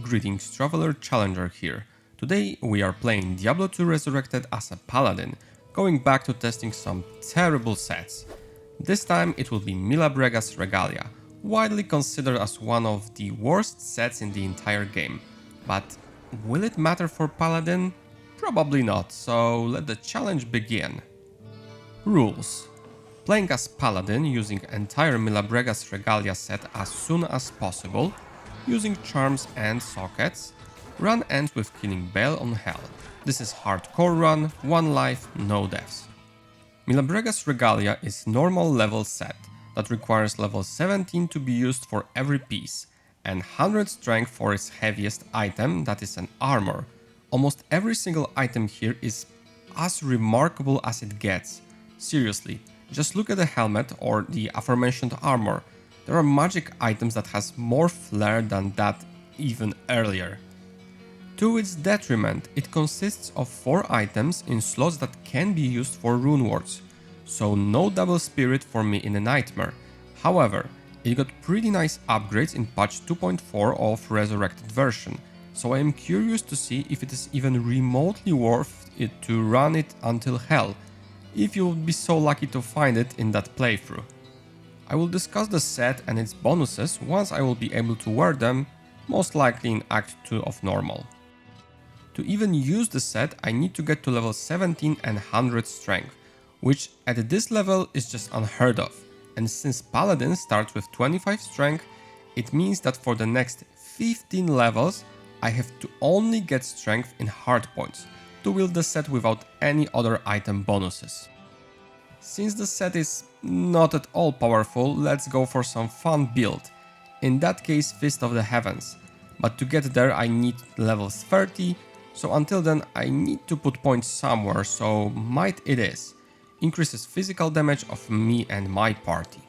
greetings, Traveler Challenger here. Today we are playing Diablo 2 Resurrected as a Paladin, going back to testing some terrible sets. This time it will be Milabrega's Regalia, widely considered as one of the worst sets in the entire game. But will it matter for Paladin? Probably not, so let the challenge begin. Rules. Playing as Paladin using entire Milabrega's Regalia set as soon as possible, using charms and sockets. Run ends with killing Baal on Hell. This is hardcore run, 1 life, no deaths. Milabrega's Regalia is normal level set that requires level 17 to be used for every piece, and 100 strength for its heaviest item, that is an armor. Almost every single item here is as remarkable as it gets. Seriously, just look at the helmet or the aforementioned armor. There are magic items that has more flair than that even earlier. To its detriment, it consists of 4 items in slots that can be used for rune words, so no double spirit for me in a nightmare. However, it got pretty nice upgrades in patch 2.4 of Resurrected version, so I am curious to see if it is even remotely worth it to run it until hell, if you would be so lucky to find it in that playthrough. I will discuss the set and its bonuses once I will be able to wear them, most likely in Act 2 of Normal. To even use the set, I need to get to level 17 and 100 strength, which at this level is just unheard of, and since Paladin starts with 25 strength, it means that for the next 15 levels I have to only get strength in hardpoints to wield the set without any other item bonuses. Since the set is not at all powerful, let's go for some fun build, in that case Fist of the Heavens, but to get there I need levels 30, so until then I need to put points somewhere, so Might it is. Increases physical damage of me and my party.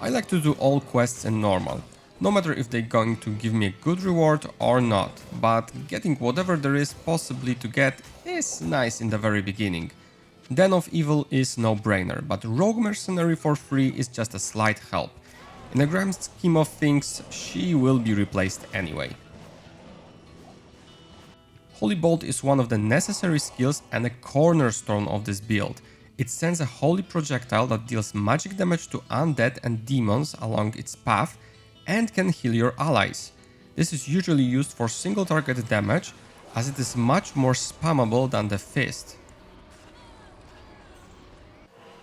I like to do all quests in normal, no matter if they're going to give me a good reward or not, but getting whatever there is possibly to get is nice in the very beginning. Den of Evil is no-brainer, but Rogue Mercenary for free is just a slight help. In the grand scheme of things, she will be replaced anyway. Holy Bolt is one of the necessary skills and a cornerstone of this build. It sends a holy projectile that deals magic damage to undead and demons along its path and can heal your allies. This is usually used for single target damage, as it is much more spammable than the Fist.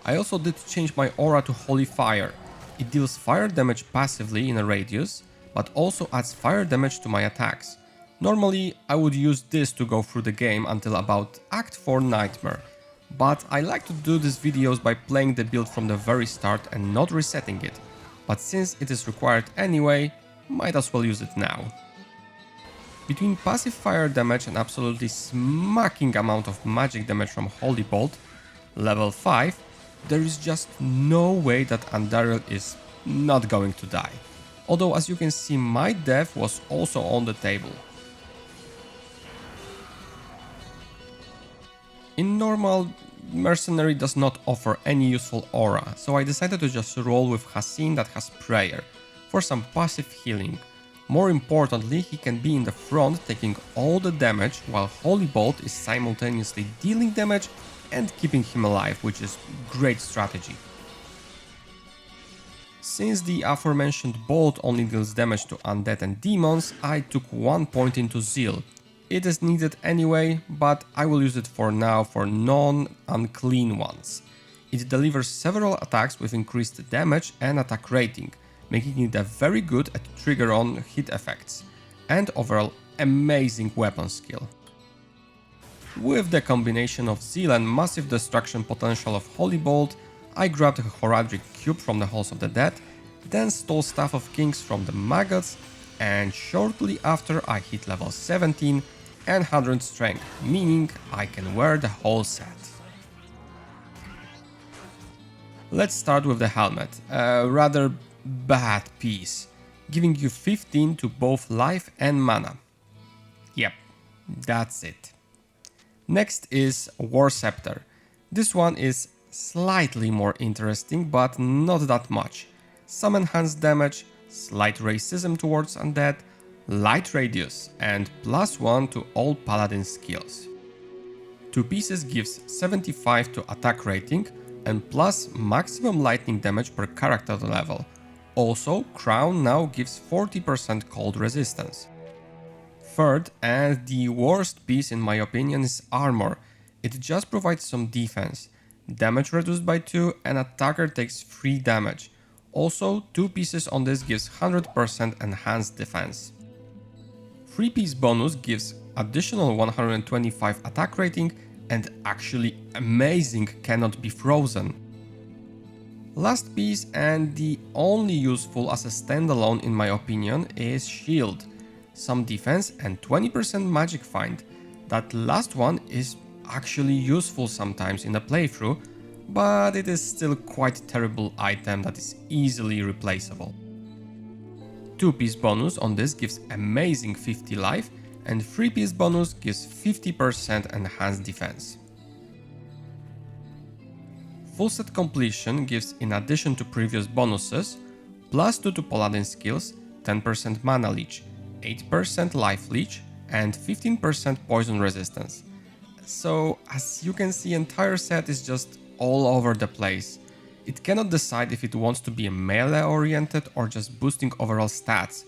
I also did change my aura to Holy Fire. It deals fire damage passively in a radius, but also adds fire damage to my attacks. Normally I would use this to go through the game until about Act 4 Nightmare, but I like to do these videos by playing the build from the very start and not resetting it. But since it is required anyway, might as well use it now. Between passive fire damage and absolutely smacking amount of magic damage from Holy Bolt, level 5, there is just no way that Andariel is not going to die. Although as you can see, my death was also on the table. In normal, Mercenary does not offer any useful aura, so I decided to just roll with Hassin that has Prayer, for some passive healing. More importantly, he can be in the front taking all the damage, while Holy Bolt is simultaneously dealing damage and keeping him alive, which is great strategy. Since the aforementioned Bolt only deals damage to undead and demons, I took 1 point into Zeal. It is needed anyway, but I will use it for now for non-unclean ones. It delivers several attacks with increased damage and attack rating, making it a very good at trigger on hit effects, and overall amazing weapon skill. With the combination of Zeal and massive destruction potential of Holy Bolt, I grabbed a Horadric Cube from the Halls of the Dead, then stole Staff of Kings from the Maggots, and shortly after I hit level 17 and 100 strength, meaning I can wear the whole set. Let's start with the helmet, a rather bad piece, giving you 15 to both life and mana. Yep, that's it. Next is War Scepter. This one is slightly more interesting, but not that much. Some enhanced damage, slight racism towards undead, light radius, and +1 to all Paladin skills. 2 pieces gives 75 to attack rating and plus maximum lightning damage per character level. Also, crown now gives 40% cold resistance. Third, and the worst piece in my opinion, is armor. It just provides some defense. Damage reduced by 2 and attacker takes 3 damage. Also, 2 pieces on this gives 100% enhanced defense. 3-piece bonus gives additional 125 attack rating and actually amazing cannot be frozen. Last piece, and the only useful as a standalone in my opinion, is shield. Some defense and 20% magic find. That last one is actually useful sometimes in a playthrough, but it is still quite a terrible item that is easily replaceable. 2-piece bonus on this gives amazing 50 life, and 3-piece bonus gives 50% enhanced defense. Full set completion gives, in addition to previous bonuses, +2 to Paladin skills, 10% mana leech, 8% life leech, and 15% poison resistance. So, as you can see, entire set is just all over the place. It cannot decide if it wants to be a melee oriented or just boosting overall stats,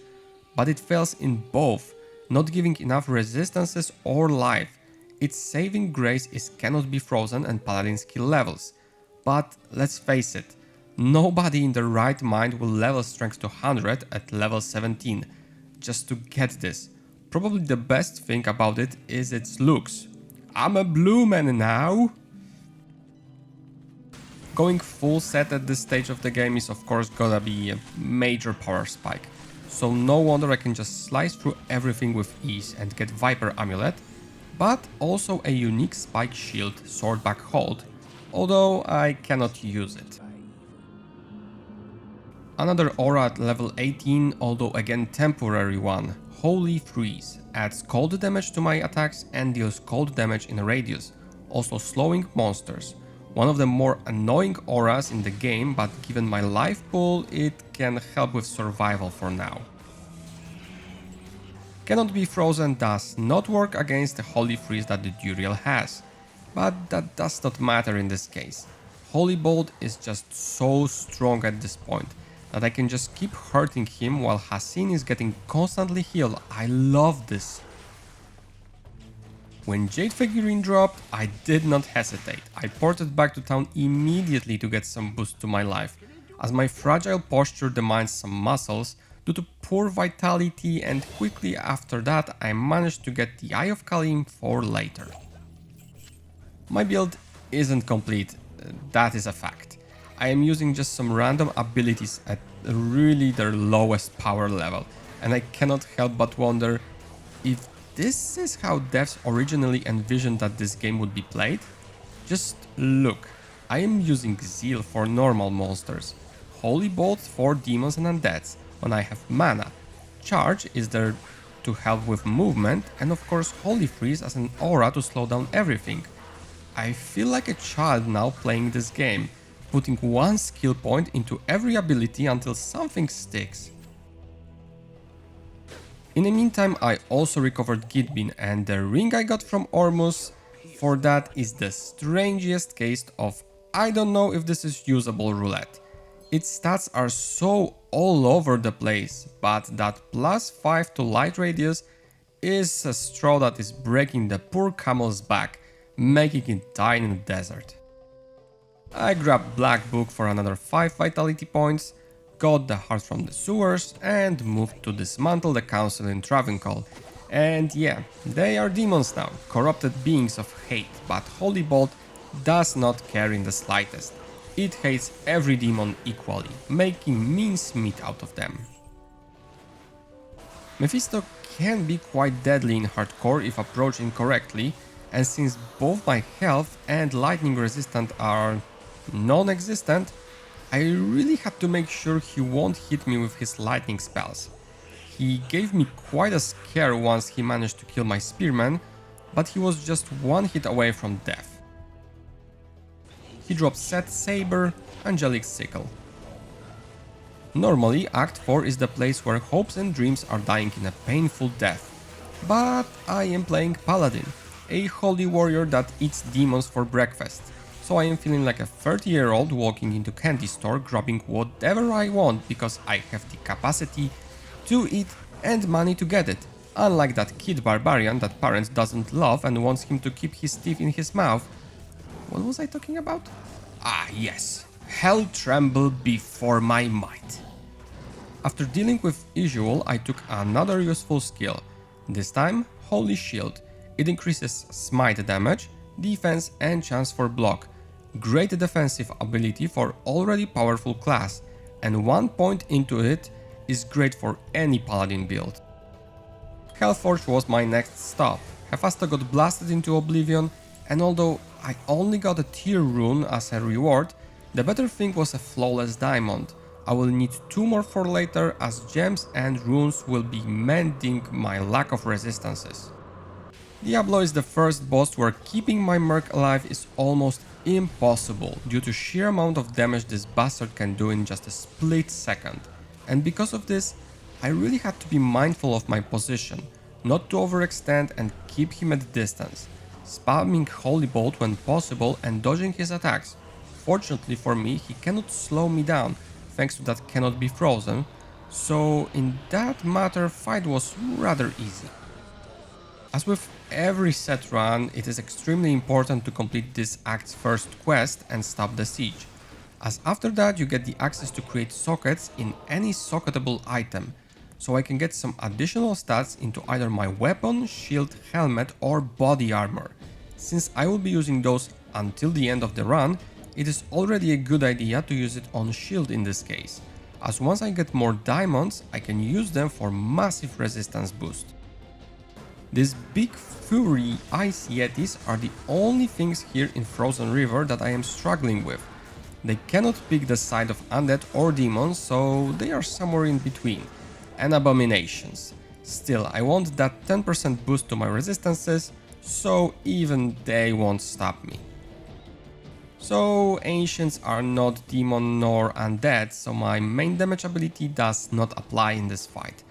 but it fails in both, not giving enough resistances or life. Its saving grace is cannot be frozen and Paladin skill levels. But let's face it, nobody in their right mind will level strength to 100 at level 17 just to get this. Probably the best thing about it is its looks. I'm a blue man now! Going full set at this stage of the game is of course gonna be a major power spike. So no wonder I can just slice through everything with ease and get Viper Amulet, but also a unique spike shield Swordback Hold, although I cannot use it. Another aura at level 18, although again temporary one, Holy Freeze, adds cold damage to my attacks and deals cold damage in a radius, also slowing monsters. One of the more annoying auras in the game, but given my life pool, it can help with survival for now. Cannot be frozen does not work against the Holy Freeze that the Duriel has, but that does not matter in this case. Holy Bolt is just so strong at this point that I can just keep hurting him while Hassin is getting constantly healed. I love this. When Jade figurine dropped, I did not hesitate. I ported back to town immediately to get some boost to my life, as my fragile posture demands some muscles due to poor vitality, and quickly after that I managed to get the Eye of Kalim for later. My build isn't complete, that is a fact. I am using just some random abilities at really their lowest power level, and I cannot help but wonder if this is how devs originally envisioned that this game would be played. Just look, I am using Zeal for normal monsters, Holy Bolt for demons and undeads when I have mana, Charge is there to help with movement, and of course Holy Freeze as an aura to slow down everything. I feel like a child now playing this game, putting one skill point into every ability until something sticks. In the meantime, I also recovered Gitbin, and the ring I got from Ormus for that is the strangest case of I don't know if this is usable roulette. Its stats are so all over the place, but that +5 to light radius is a straw that is breaking the poor camel's back, making it die in the desert. I grabbed Black Book for another 5 vitality points, got the heart from the sewers, and moved to dismantle the council in Travancore. And yeah, they are demons now, corrupted beings of hate, but Holy Bolt does not care in the slightest. It hates every demon equally, making mincemeat out of them. Mephisto can be quite deadly in hardcore if approached incorrectly, and since both my health and lightning resistant are non-existent, I really had to make sure he won't hit me with his lightning spells. He gave me quite a scare once he managed to kill my spearman, but he was just one hit away from death. He dropped Set Saber, Angelic Sickle. Normally, Act 4 is the place where hopes and dreams are dying in a painful death. But I am playing Paladin, a holy warrior that eats demons for breakfast. So I am feeling like a 30-year-old walking into candy store grabbing whatever I want because I have the capacity to eat and money to get it. Unlike that kid barbarian that parents doesn't love and wants him to keep his teeth in his mouth. What was I talking about? Ah yes, hell tremble before my might. After dealing with usual, I took another useful skill. This time, Holy Shield. It increases smite damage, defense and chance for block. Great defensive ability for already powerful class, and 1 point into it is great for any paladin build. Hellforge was my next stop. Hephaestus got blasted into oblivion, and although I only got a tier rune as a reward, the better thing was a flawless diamond. I will need 2 more for later, as gems and runes will be mending my lack of resistances. Diablo is the first boss where keeping my merc alive is almost impossible due to sheer amount of damage this bastard can do in just a split second. And because of this, I really had to be mindful of my position, not to overextend and keep him at distance, spamming Holy Bolt when possible and dodging his attacks. Fortunately for me, he cannot slow me down, thanks to that cannot be frozen, so in that matter fight was rather easy. As with every set run, it is extremely important to complete this act's first quest and stop the siege, as after that you get the access to create sockets in any socketable item, so I can get some additional stats into either my weapon, shield, helmet or body armor. Since I will be using those until the end of the run, it is already a good idea to use it on shield in this case, as once I get more diamonds, I can use them for massive resistance boost. These big furry ice yetis are the only things here in Frozen River that I am struggling with. They cannot pick the side of undead or demons, so they are somewhere in between, and abominations. Still, I want that 10% boost to my resistances, so even they won't stop me. So ancients are not demon nor undead, so my main damage ability does not apply in this fight.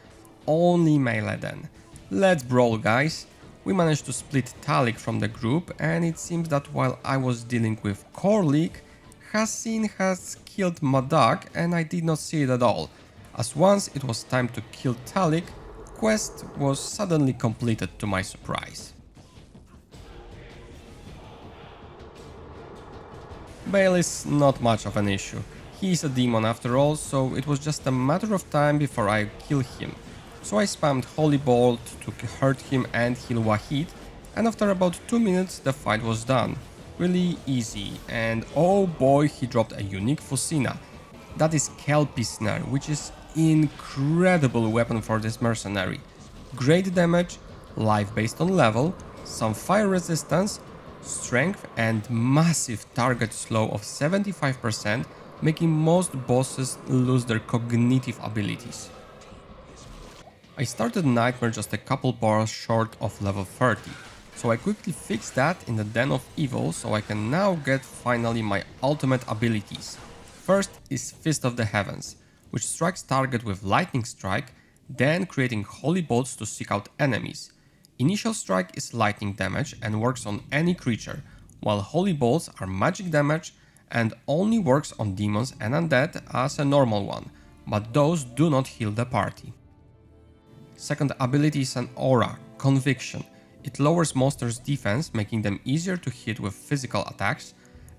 Only melee then. Let's brawl, guys. We managed to split Talik from the group, and it seems that while I was dealing with Korlik, Hassin has killed Madak and I did not see it at all, as once it was time to kill Talik, quest was suddenly completed to my surprise. Bale is not much of an issue. He is a demon after all, so it was just a matter of time before I kill him. So I spammed Holy Bolt to hurt him and heal Wahid, and after about 2 minutes the fight was done. Really easy, and oh boy, he dropped a unique Fusina. That is Kelpie Snare, which is incredible weapon for this mercenary. Great damage, life based on level, some fire resistance, strength and massive target slow of 75%, making most bosses lose their cognitive abilities. I started Nightmare just a couple bars short of level 30, so I quickly fixed that in the Den of Evil so I can now get finally my ultimate abilities. First is Fist of the Heavens, which strikes target with Lightning Strike, then creating Holy Bolts to seek out enemies. Initial Strike is lightning damage and works on any creature, while Holy Bolts are magic damage and only works on demons and undead as a normal one, but those do not heal the party. Second ability is an aura, Conviction. It lowers monsters' defense, making them easier to hit with physical attacks,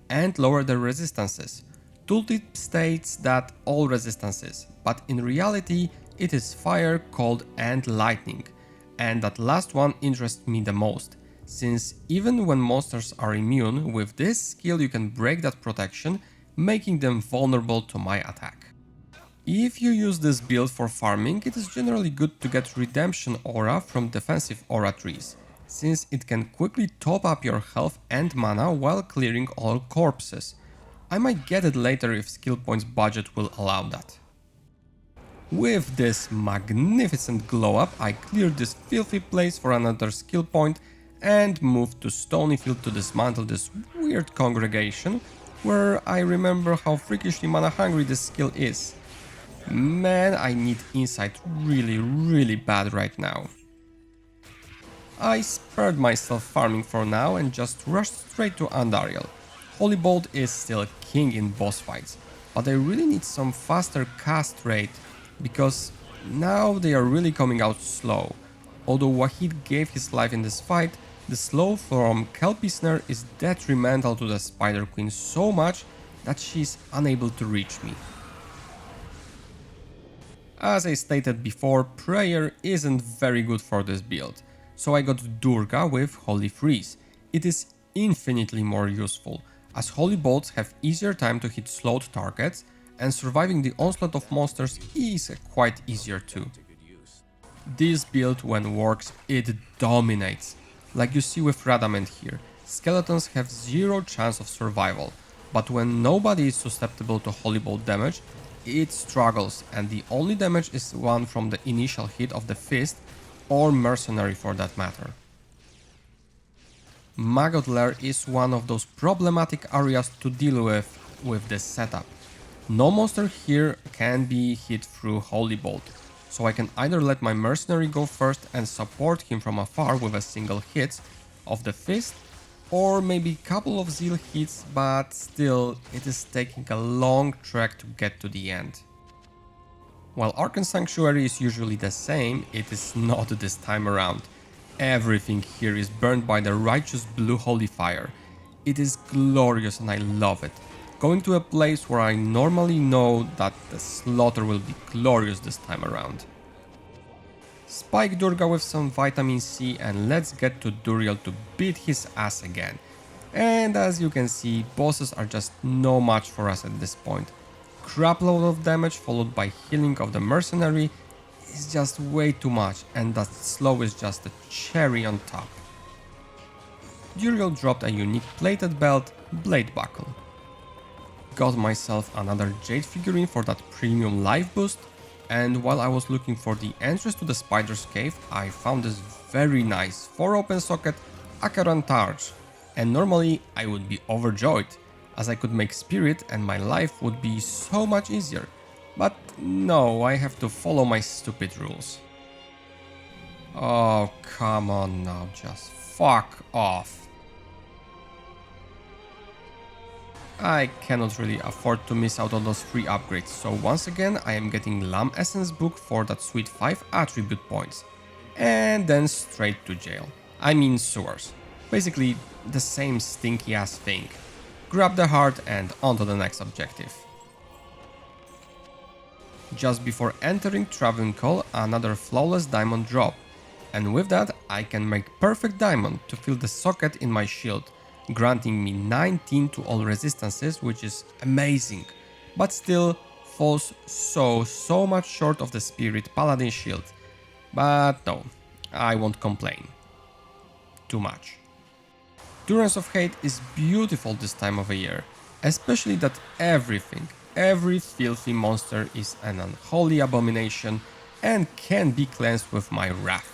and lower their resistances. Tooltip states that all resistances, but in reality it is fire, cold and lightning, and that last one interests me the most, since even when monsters are immune, with this skill you can break that protection, making them vulnerable to my attack. If you use this build for farming, it is generally good to get Redemption Aura from defensive aura trees, since it can quickly top up your health and mana while clearing all corpses. I might get it later if skill points budget will allow that. With this magnificent glow up, I cleared this filthy place for another skill point and moved to Stonyfield to dismantle this weird congregation, where I remember how freakishly mana hungry this skill is. Man, I need insight really bad right now. I spared myself farming for now and just rushed straight to Andariel. Holy Bolt is still king in boss fights, but I really need some faster cast rate because now they are really coming out slow. Although Wahid gave his life in this fight, the slow from Kelpie Snare is detrimental to the Spider Queen so much that she is unable to reach me. As I stated before, prayer isn't very good for this build, so I got Durga with Holy Freeze. It is infinitely more useful, as Holy Bolts have easier time to hit slowed targets, and surviving the onslaught of monsters is quite easier too. This build when works, it dominates. Like you see with Radament here, skeletons have zero chance of survival, but when nobody is susceptible to Holy Bolt damage, it struggles, and the only damage is one from the initial hit of the fist or mercenary for that matter. Maggot Lair is one of those problematic areas to deal with this setup. No monster here can be hit through Holy Bolt, so I can either let my mercenary go first and support him from afar with a single hit of the fist, or maybe a couple of zeal hits, but still it is taking a long trek to get to the end. While Arcane Sanctuary is usually the same, it is not this time around. Everything here is burned by the righteous blue holy fire. It is glorious and I love it. Going to a place where I normally know that the slaughter will be glorious this time around. Spike Durga with some vitamin C and let's get to Duriel to beat his ass again. And as you can see, bosses are just no match for us at this point. Crapload of damage followed by healing of the mercenary is just way too much, and that slow is just a cherry on top. Duriel dropped a unique plated belt, Blade Buckle. Got myself another Jade figurine for that premium life boost, and while I was looking for the entrance to the Spider's Cave, I found this very nice 4 open socket Akaran Targe, and normally I would be overjoyed, as I could make spirit and my life would be so much easier. But no, I have to follow my stupid rules. Oh, come on now, just fuck off. I cannot really afford to miss out on those free upgrades, so once again I am getting Lamb Essence book for that sweet 5 attribute points. And then straight to jail. I mean sewers. Basically the same stinky ass thing. Grab the heart and on to the next objective. Just before entering Traveling Call, another flawless diamond drop. And with that I can make perfect diamond to fill the socket in my shield, granting me 19 to all resistances, which is amazing, but still falls so much short of the Spirit Paladin shield. But no, I won't complain. Too much. Durance of Hate is beautiful this time of the year, especially that every filthy monster is an unholy abomination and can be cleansed with my wrath.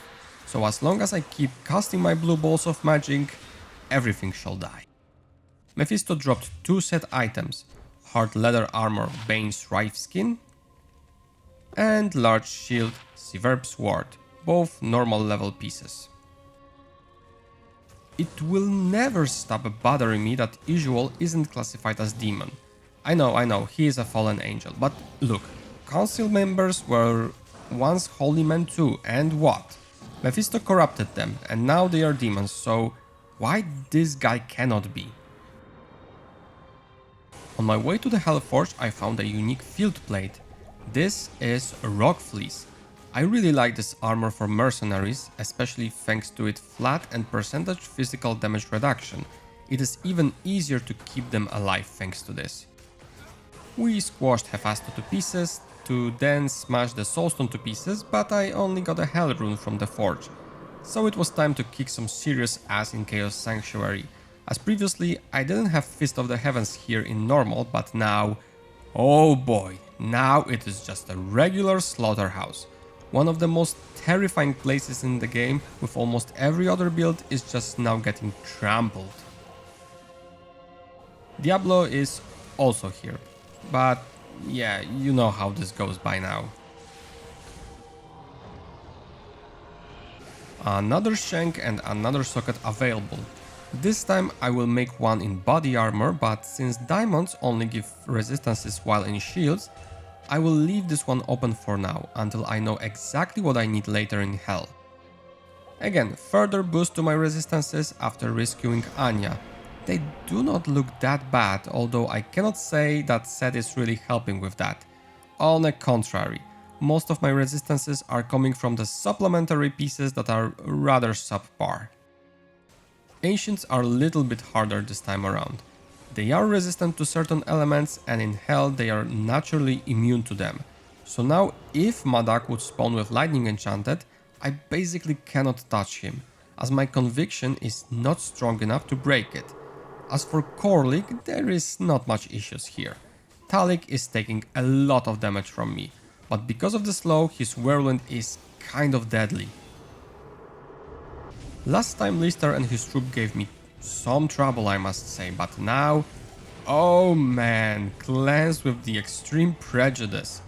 So as long as I keep casting my blue balls of magic, everything shall die. Mephisto dropped 2 set items, hard leather armor Bane's Rife Skin and large shield Severb Sword, both normal level pieces. It will never stop bothering me that Usual isn't classified as demon. I know, he is a fallen angel, but look, council members were once holy men too, and what? Mephisto corrupted them, and now they are demons, so why this guy cannot be? On my way to the Hellforge I found a unique field plate. This is Rock Fleece. I really like this armor for mercenaries, especially thanks to its flat and percentage physical damage reduction. It is even easier to keep them alive thanks to this. We squashed Hephaestus to pieces, to then smash the Soulstone to pieces, but I only got a Hell Rune from the forge. So it was time to kick some serious ass in Chaos Sanctuary. As previously, I didn't have Fist of the Heavens here in normal, but now, oh boy, now it is just a regular slaughterhouse. One of the most terrifying places in the game, with almost every other build is just now getting trampled. Diablo is also here, but Yeah, you know how this goes by now. Another shank and another socket available. This time I will make one in body armor, but since diamonds only give resistances while in shields, I will leave this one open for now, until I know exactly what I need later in hell. Again, further boost to my resistances after rescuing Anya. They do not look that bad, although I cannot say that set is really helping with that. On the contrary, most of my resistances are coming from the supplementary pieces that are rather subpar. Ancients are a little bit harder this time around. They are resistant to certain elements and in hell they are naturally immune to them. So now if Madak would spawn with lightning enchanted, I basically cannot touch him, as my conviction is not strong enough to break it. As for Korlik, there is not much issues here. Talik is taking a lot of damage from me, but because of the slow, his whirlwind is kind of deadly. Last time Lister and his troop gave me some trouble, I must say, but now... Oh man, Cleanse with the extreme prejudice.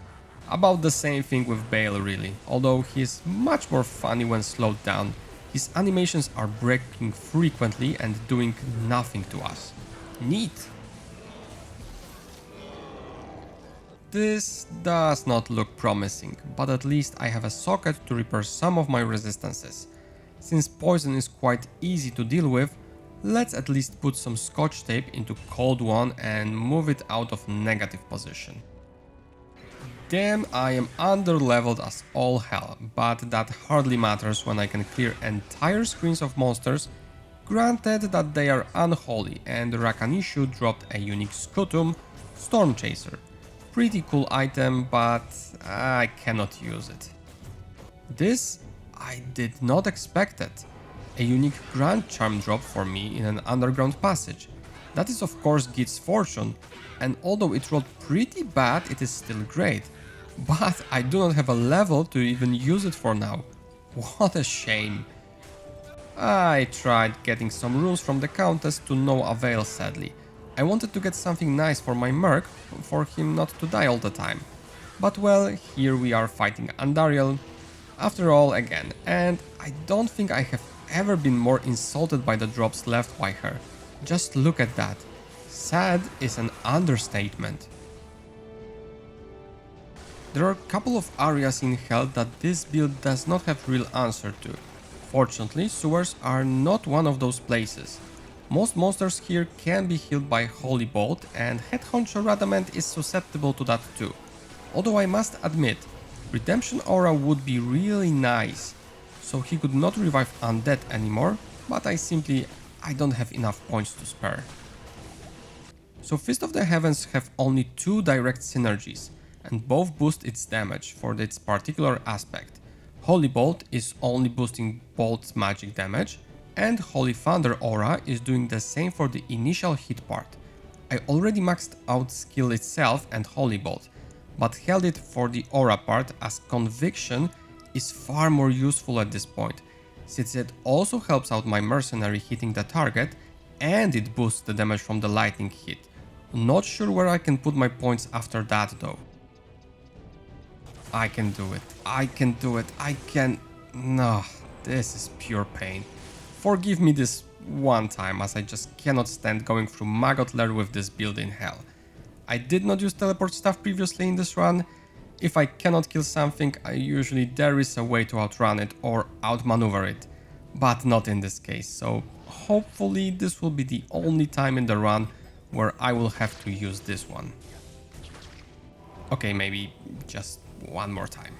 About the same thing with Bale really, although he's much more funny when slowed down. His animations are breaking frequently and doing nothing to us. Neat. This does not look promising, but at least I have a socket to repair some of my resistances. Since poison is quite easy to deal with, let's at least put some scotch tape into cold one and move it out of negative position. Damn, I am under-leveled as all hell, but that hardly matters when I can clear entire screens of monsters, granted that they are unholy, and Rakanishu dropped a unique Scutum, Storm Chaser. Pretty cool item, but I cannot use it. This I did not expect it. A unique Grand Charm drop for me in an underground passage. That is of course Git's fortune, and although it rolled pretty bad, it is still great. But I do not have a level to even use it for now. What a shame. I tried getting some runes from the Countess to no avail sadly. I wanted to get something nice for my Merc, for him not to die all the time. But well, here we are fighting Andariel after all again, and I don't think I have ever been more insulted by the drops left by her. Just look at that. Sad is an understatement. There are a couple of areas in hell that this build does not have real answer to. Fortunately, sewers are not one of those places. Most monsters here can be healed by Holy Bolt, and Head Honcho Radamant is susceptible to that too. Although I must admit, Redemption Aura would be really nice, so he could not revive undead anymore, but I don't have enough points to spare. So Fist of the Heavens have only two direct synergies, and both boost its damage for its particular aspect. Holy Bolt is only boosting Bolt's magic damage, and Holy Thunder Aura is doing the same for the initial hit part. I already maxed out skill itself and Holy Bolt, but held it for the aura part as Conviction is far more useful at this point, since it also helps out my mercenary hitting the target and it boosts the damage from the lightning hit. Not sure where I can put my points after that though. I can do it, No, this is pure pain. Forgive me this one time, as I just cannot stand going through Maggot Lair with this build in hell. I did not use teleport stuff previously in this run. If I cannot kill something, usually there is a way to outrun it or outmaneuver it, but not in this case, so hopefully this will be the only time in the run where I will have to use this one. Okay, maybe just one more time.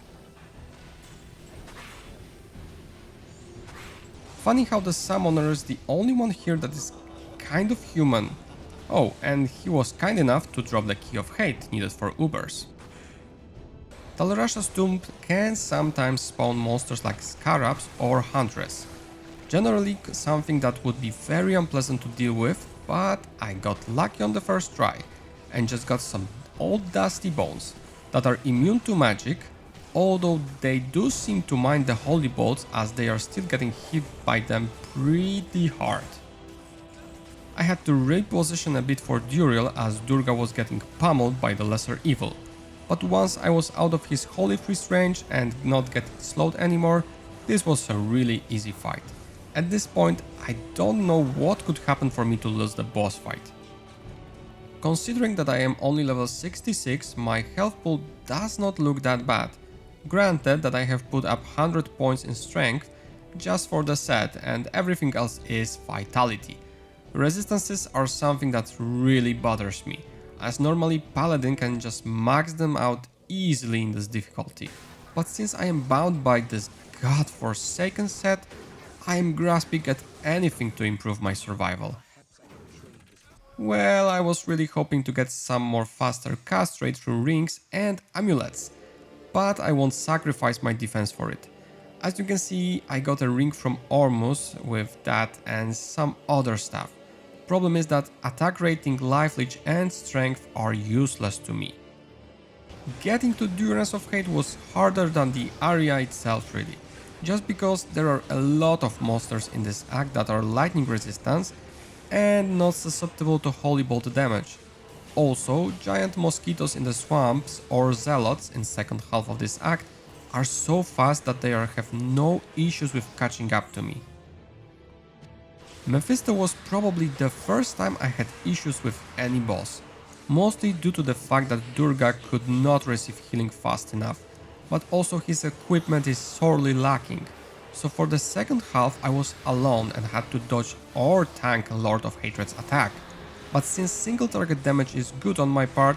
Funny how the summoner is the only one here that is kind of human. Oh, and he was kind enough to drop the Key of Hate needed for Ubers. Talrasha's Tomb can sometimes spawn monsters like Scarabs or Huntress. Generally something that would be very unpleasant to deal with, but I got lucky on the first try and just got some old dusty bones that are immune to magic, although they do seem to mind the holy bolts as they are still getting hit by them pretty hard. I had to reposition a bit for Duriel as Durga was getting pummeled by the lesser evil. But once I was out of his Holy Freeze range and not getting slowed anymore, this was a really easy fight. At this point, I don't know what could happen for me to lose the boss fight. Considering that I am only level 66, my health pool does not look that bad. Granted that I have put up 100 points in strength just for the set and everything else is vitality. Resistances are something that really bothers me, as normally Paladin can just max them out easily in this difficulty. But since I am bound by this godforsaken set, I am grasping at anything to improve my survival. Well, I was really hoping to get some more faster cast rate through rings and amulets, but I won't sacrifice my defense for it. As you can see, I got a ring from Ormus with that and some other stuff. Problem is that attack rating, life leech and strength are useless to me. Getting to Durance of Hate was harder than the area itself really, just because there are a lot of monsters in this act that are lightning resistant and not susceptible to holy bolt damage. Also, giant mosquitoes in the swamps or zealots in second half of this act are so fast that they have no issues with catching up to me. Mephisto was probably the first time I had issues with any boss, mostly due to the fact that Durga could not receive healing fast enough, but also his equipment is sorely lacking. So for the second half I was alone and had to dodge or tank Lord of Hatred's attack, but since single target damage is good on my part,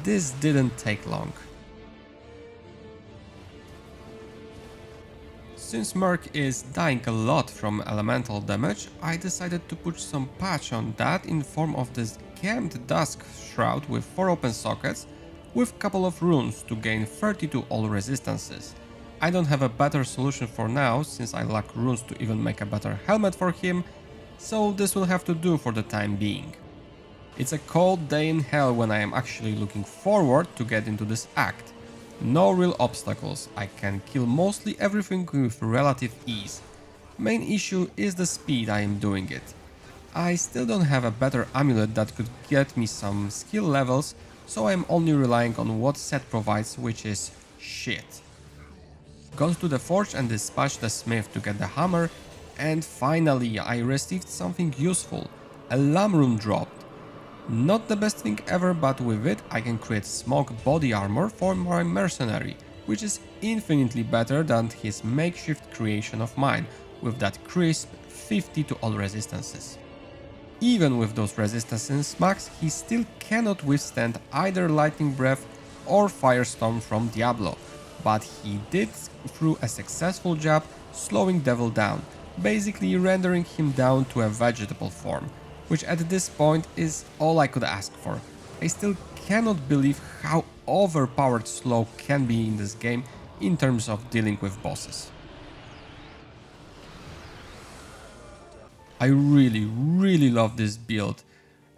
this didn't take long. Since Merc is dying a lot from elemental damage, I decided to put some patch on that in form of this Gemmed Dusk Shroud with 4 open sockets with couple of runes to gain 32 all resistances. I don't have a better solution for now since I lack runes to even make a better helmet for him, so this will have to do for the time being. It's a cold day in hell when I am actually looking forward to get into this act. No real obstacles, I can kill mostly everything with relative ease. Main issue is the speed I am doing it. I still don't have a better amulet that could get me some skill levels, so I am only relying on what set provides, which is shit. Got to the forge and dispatched the smith to get the hammer, and finally I received something useful, a lamb rune dropped. Not the best thing ever, but with it I can create smoke body armor for my mercenary, which is infinitely better than his makeshift creation of mine, with that crisp 50 to all resistances. Even with those resistances max, he still cannot withstand either lightning breath or firestorm from Diablo, but he did through a successful jab, slowing Devil down, basically rendering him down to a vegetable form, which at this point is all I could ask for. I still cannot believe how overpowered slow can be in this game in terms of dealing with bosses. I really love this build,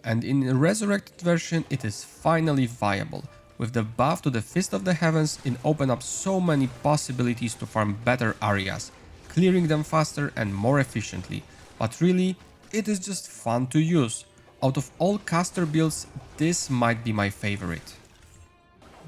and in the Resurrected version it is finally viable. With the buff to the Fist of the Heavens, it opens up so many possibilities to farm better areas, clearing them faster and more efficiently, but really, it is just fun to use. Out of all caster builds, this might be my favorite.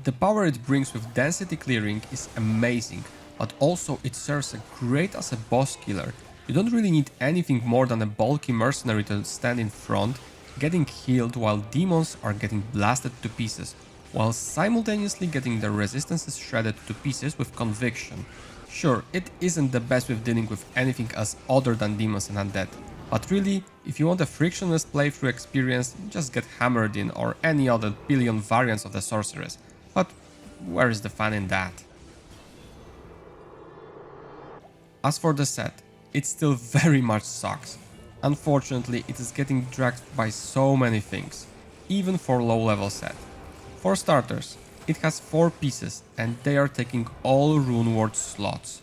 The power it brings with density clearing is amazing, but also it serves great as a boss killer. You don't really need anything more than a bulky mercenary to stand in front, getting healed while demons are getting blasted to pieces, while simultaneously getting their resistances shredded to pieces with conviction. Sure, it isn't the best with dealing with anything else other than demons and undead, but really, if you want a frictionless playthrough experience, just get Hammered In or any other billion variants of the sorceress. But where is the fun in that? As for the set, it still very much sucks. Unfortunately, it is getting dragged by so many things, even for low level set. For starters, it has 4 pieces and they are taking all rune word slots.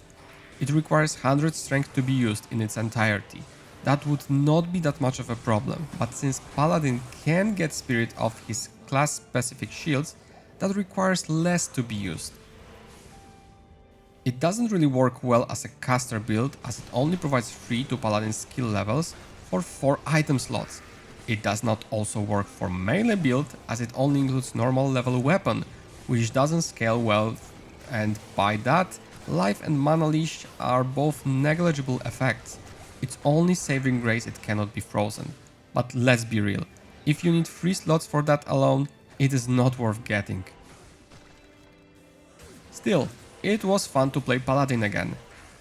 It requires 100 strength to be used in its entirety. That would not be that much of a problem, but since Paladin can get spirit off his class specific shields, that requires less to be used. It doesn't really work well as a caster build, as it only provides 3 to Paladin skill levels for 4 item slots. It does not also work for melee build, as it only includes normal level weapon, which doesn't scale well, and by that, life and mana leash are both negligible effects. It's only saving grace it cannot be frozen. But let's be real, if you need 3 slots for that alone, it is not worth getting. Still, it was fun to play Paladin again.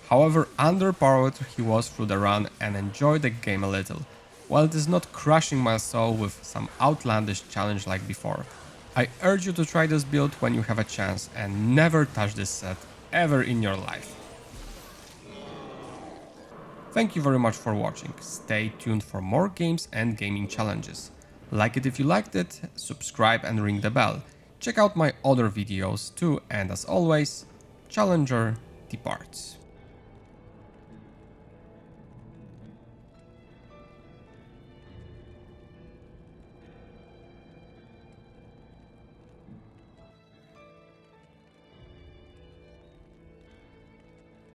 However underpowered he was through the run, and enjoyed the game a little, while it is not crushing my soul with some outlandish challenge like before. I urge you to try this build when you have a chance and never touch this set ever in your life. Thank you very much for watching. Stay tuned for more games and gaming challenges. Like it if you liked it, subscribe and ring the bell. Check out my other videos too, and as always, Challenger departs.